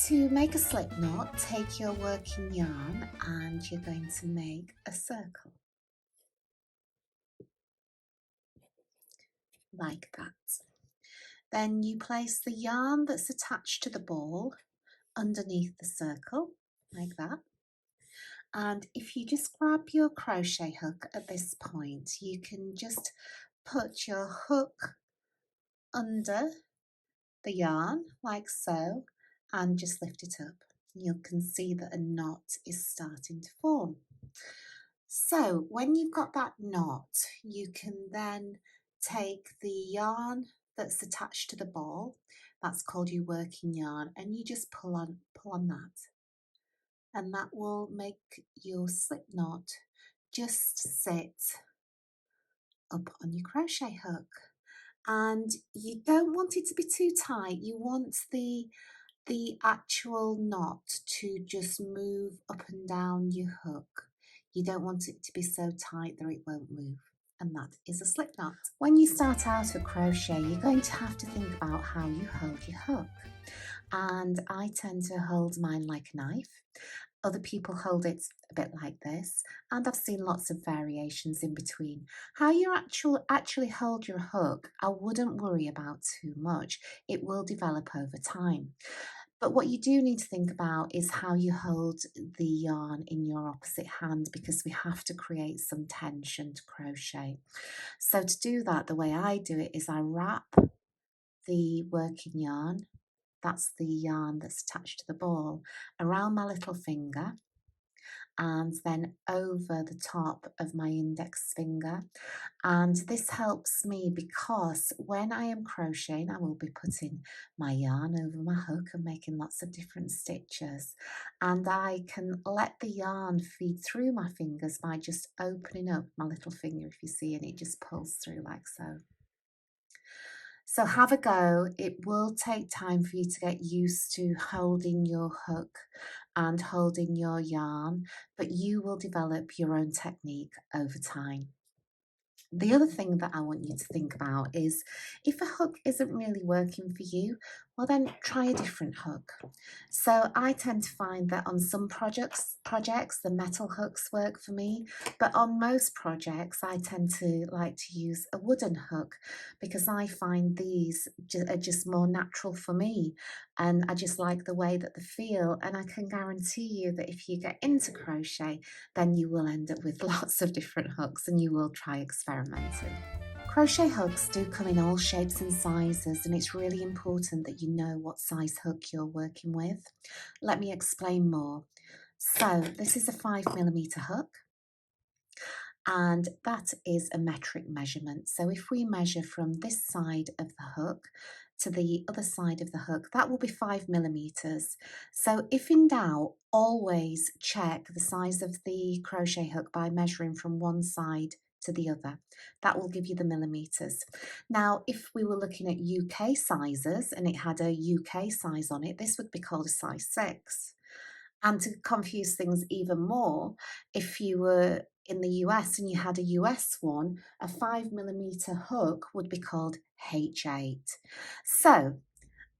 To make a slip knot, take your working yarn and you're going to make a circle like that. Then you place the yarn that's attached to the ball underneath the circle like that. And if you just grab your crochet hook at this point, you can just put your hook under the yarn like so and just lift it up. You can see that a knot is starting to form. So when you've got that knot, you can then take the yarn that's attached to the ball, that's called your working yarn, and you just pull on that. And that will make your slip knot just sit up on your crochet hook. And you don't want it to be too tight. You want the actual knot to just move up and down your hook. You don't want it to be so tight that it won't move. And that is a slip knot. When you start out at crochet, you're going to have to think about how you hold your hook. And I tend to hold mine like a knife. Other people hold it a bit like this, and I've seen lots of variations in between. How you actually hold your hook, I wouldn't worry about too much. It will develop over time. But what you do need to think about is how you hold the yarn in your opposite hand, because we have to create some tension to crochet. So to do that, the way I do it is I wrap the working yarn, that's the yarn that's attached to the ball, around my little finger and then over the top of my index finger. And this helps me because when I am crocheting, I will be putting my yarn over my hook and making lots of different stitches. And I can let the yarn feed through my fingers by just opening up my little finger, if you see, and it just pulls through like so. So have a go. It will take time for you to get used to holding your hook and holding your yarn, but you will develop your own technique over time. The other thing that I want you to think about is if a hook isn't really working for you, well then try a different hook. So I tend to find that on some projects the metal hooks work for me, but on most projects I tend to like to use a wooden hook because I find these are just more natural for me, and I just like the way that they feel, and I can guarantee you that if you get into crochet then you will end up with lots of different hooks and you will try experimenting. Crochet hooks do come in all shapes and sizes, and it's really important that you know what size hook you're working with. Let me explain more. So this is a 5mm hook, and that is a metric measurement. So if we measure from this side of the hook to the other side of the hook, that will be 5mm. So if in doubt, always check the size of the crochet hook by measuring from one side to the other. That will give you the millimeters. Now, if we were looking at UK sizes and it had a UK size on it, this would be called a size 6. And to confuse things even more, if you were in the US and you had a US one, a 5mm hook would be called H8. So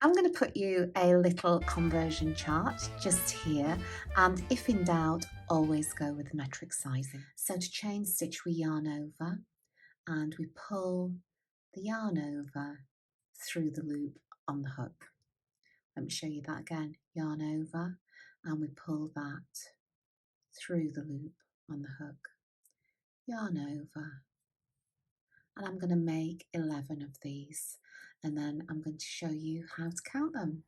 I'm going to put you a little conversion chart just here, and if in doubt, always go with metric sizing. So to chain stitch, we yarn over and we pull the yarn over through the loop on the hook. Let me show you that again. Yarn over and we pull that through the loop on the hook. Yarn over, and I'm going to make 11 of these, and then I'm going to show you how to count them.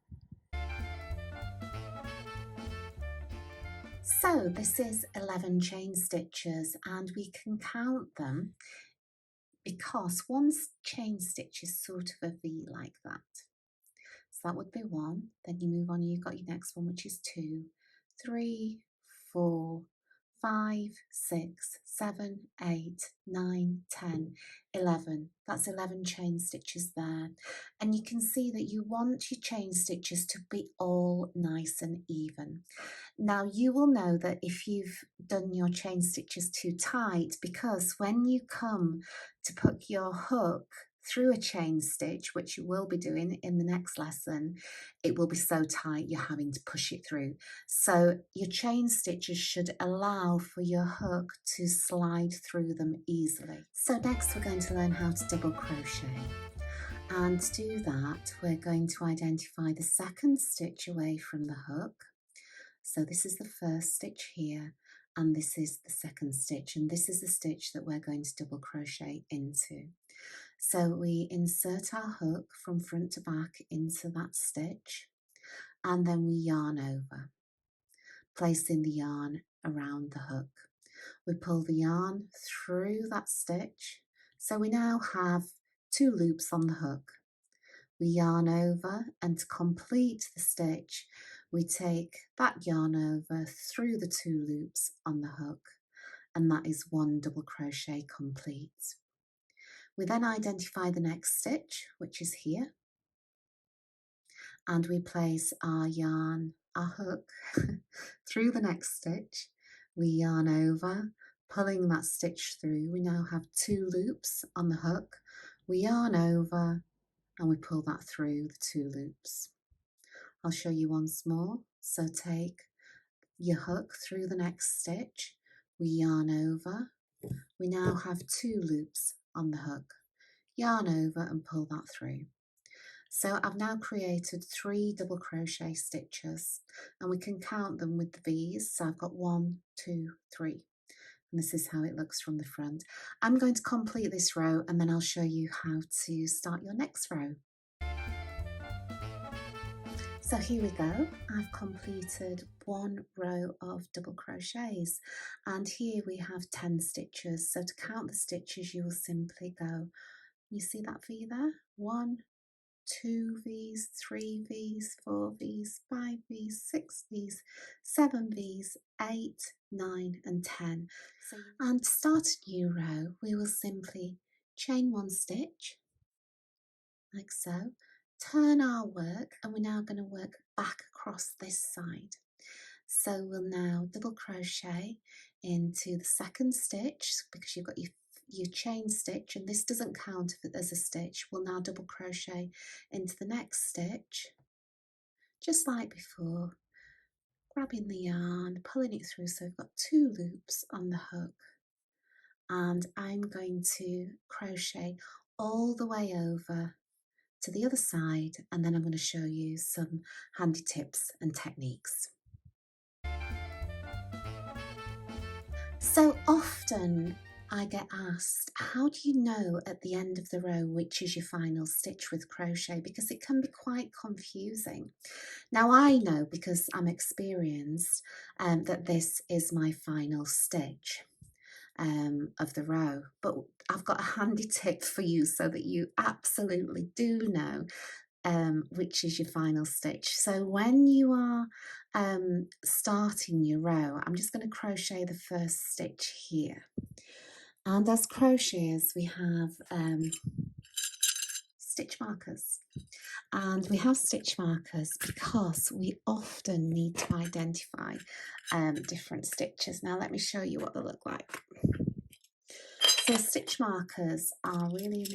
So this is 11 chain stitches, and we can count them because one chain stitch is sort of a V like that. So that would be 1, then you move on, you've got your next one, which is 2, 3, 4, 5, 6, 7, 8, 9, 10, 11. That's 11 chain stitches there. And you can see that you want your chain stitches to be all nice and even. Now you will know that if you've done your chain stitches too tight, because when you come to put your hook through a chain stitch, which you will be doing in the next lesson, it will be so tight you're having to push it through. So your chain stitches should allow for your hook to slide through them easily. So next we're going to learn how to double crochet. And to do that, we're going to identify the second stitch away from the hook. So this is the first stitch here, and this is the second stitch, and this is the stitch that we're going to double crochet into. So we insert our hook from front to back into that stitch, and then we yarn over, placing the yarn around the hook. We pull the yarn through that stitch, so we now have 2 loops on the hook. We yarn over, and to complete the stitch, we take that yarn over through the 2 loops on the hook, and that is 1 double crochet complete. We then identify the next stitch, which is here, and we place our hook through the next stitch. We yarn over, pulling that stitch through. We now have 2 loops on the hook. We yarn over, and we pull that through the 2 loops. I'll show you once more. So take your hook through the next stitch, we yarn over. We now have 2 loops on the hook. Yarn over and pull that through. So I've now created 3 double crochet stitches, and we can count them with the V's. So I've got 1, 2, 3. And this is how it looks from the front. I'm going to complete this row, and then I'll show you how to start your next row. So here we go, I've completed 1 row of double crochets, and here we have 10 stitches. So to count the stitches, you will simply go, you see that V there? 1, 2 V's, 3 V's, 4 V's, 5 V's, 6 V's, 7 V's, 8, 9 and 10. And to start a new row, we will simply chain 1 stitch, like so, turn our work, and we're now going to work back across this side. So we'll now double crochet into the second stitch, because you've got your chain stitch, and this doesn't count as a stitch. We'll now double crochet into the next stitch, just like before, grabbing the yarn, pulling it through, so we've got 2 loops on the hook, and I'm going to crochet all the way over to the other side, and then I'm going to show you some handy tips and techniques. So often I get asked, how do you know at the end of the row which is your final stitch with crochet? Because it can be quite confusing. Now I know, because I'm experienced, that this is my final stitch of the row, but I've got a handy tip for you so that you absolutely do know which is your final stitch. So when you are starting your row, I'm just going to crochet the first stitch here, and as crocheters we have stitch markers. And we have stitch markers because we often need to identify different stitches. Now let me show you what they look like. So stitch markers are really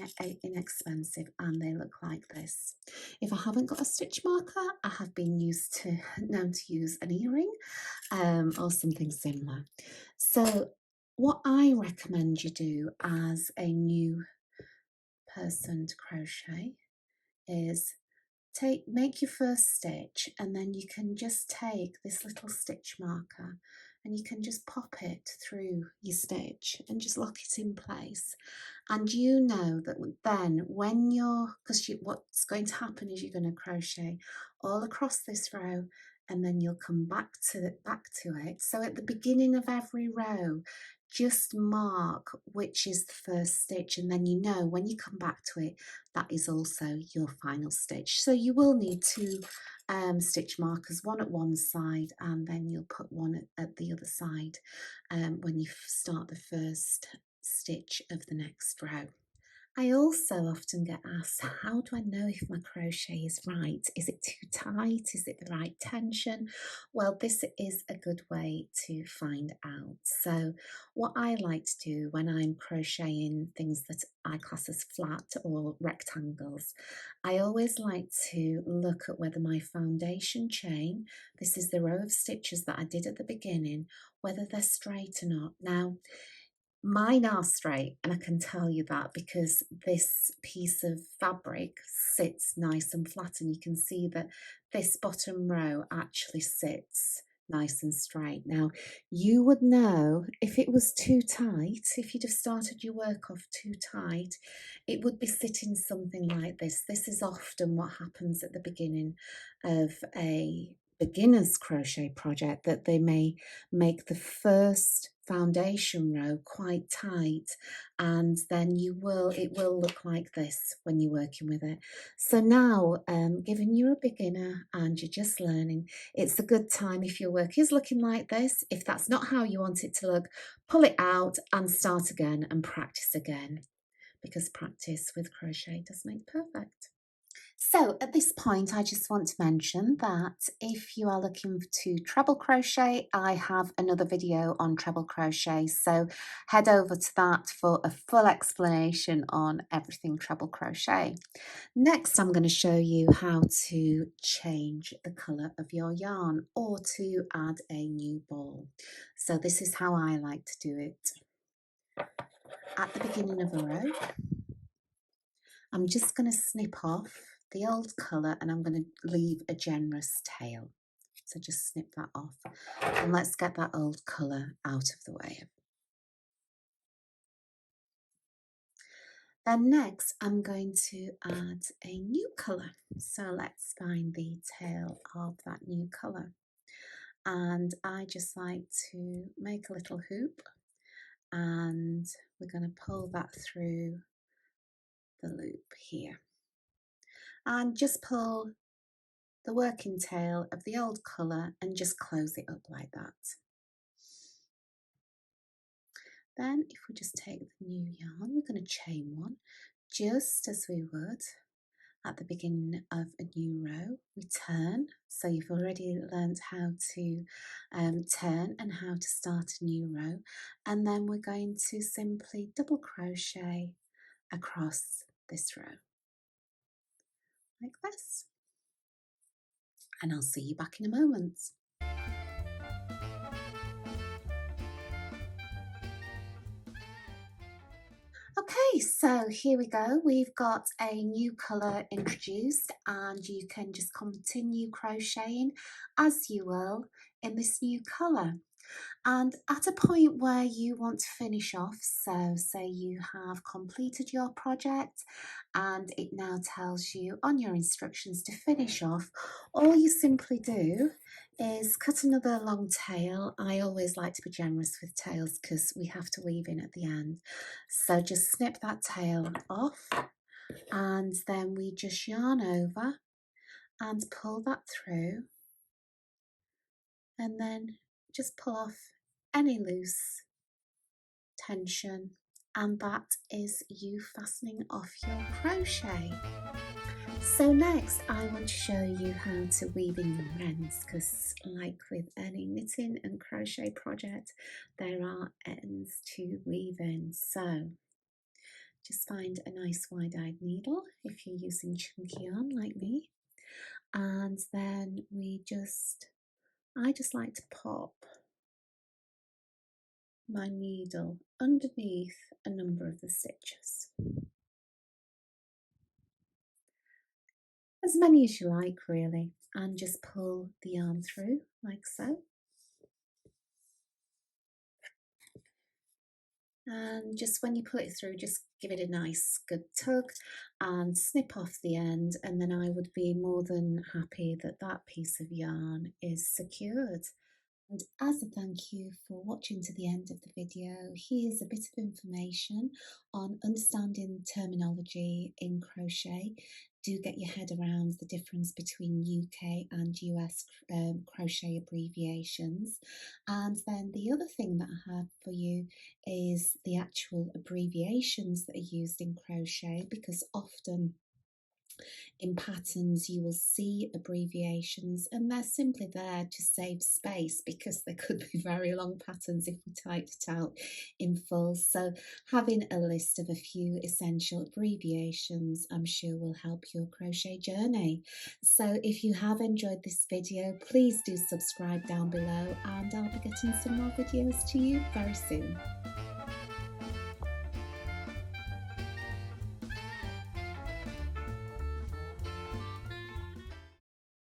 inexpensive, and they look like this. If I haven't got a stitch marker, I have been known to use an earring or something similar. So what I recommend you do as a new person to crochet is make your first stitch, and then you can just take this little stitch marker and you can just pop it through your stitch and just lock it in place. And you know that then when what's going to happen is you're going to crochet all across this row, and then you'll come back to it. So at the beginning of every row, just mark which is the first stitch, and then you know when you come back to it, that is also your final stitch. So you will need 2 stitch markers, one at one side, and then you'll put one at the other side when you start the first stitch of the next row. I also often get asked, how do I know if my crochet is right? Is it too tight? Is it the right tension? Well, this is a good way to find out. So what I like to do when I'm crocheting things that I class as flat or rectangles, I always like to look at whether my foundation chain, this is the row of stitches that I did at the beginning, whether they're straight or not. Now, mine are straight, and I can tell you that because this piece of fabric sits nice and flat, and you can see that this bottom row actually sits nice and straight. Now, you would know if it was too tight, if you'd have started your work off too tight, it would be sitting something like this. This is often what happens at the beginning of a beginner's crochet project, that they may make the first foundation row quite tight, and then it will look like this when you're working with it. So now, given you're a beginner and you're just learning, it's a good time, if your work is looking like this, if that's not how you want it to look, pull it out and start again and practice again, because practice with crochet does make perfect. So at this point, I just want to mention that if you are looking to treble crochet, I have another video on treble crochet. So head over to that for a full explanation on everything treble crochet. Next, I'm going to show you how to change the colour of your yarn or to add a new ball. So this is how I like to do it. At the beginning of a row, I'm just going to snip off the old colour and I'm going to leave a generous tail. So just snip that off and let's get that old colour out of the way. Then next I'm going to add a new colour. So let's find the tail of that new colour. And I just like to make a little hoop and we're going to pull that through the loop here. And just pull the working tail of the old colour and just close it up like that. Then if we just take the new yarn, we're going to chain one just as we would at the beginning of a new row. We turn, so you've already learned how to turn and how to start a new row, and then we're going to simply double crochet across this row like this, and I'll see you back in a moment. Okay, so here we go. We've got a new colour introduced and you can just continue crocheting as you will in this new colour. And at a point where you want to finish off, so say you have completed your project and it now tells you on your instructions to finish off, all you simply do is cut another long tail. I always like to be generous with tails because we have to weave in at the end. So just snip that tail off and then we just yarn over and pull that through and then just pull off any loose tension, and that is you fastening off your crochet. So next I want to show you how to weave in your ends, because like with any knitting and crochet project there are ends to weave in. So just find a nice wide-eyed needle if you're using chunky yarn like me, and then I just like to pop my needle underneath a number of the stitches. As many as you like really, and just pull the yarn through like so. And just when you pull it through, just give it a nice good tug and snip off the end, and then I would be more than happy that that piece of yarn is secured. And as a thank you for watching to the end of the video, here's a bit of information on understanding terminology in crochet. Do get your head around the difference between UK and US crochet abbreviations. And then the other thing that I have for you is the actual abbreviations that are used in crochet, because often in patterns you will see abbreviations and they're simply there to save space, because there could be very long patterns if we typed it out in full. So having a list of a few essential abbreviations, I'm sure, will help your crochet journey. So if you have enjoyed this video, please do subscribe down below, and I'll be getting some more videos to you very soon.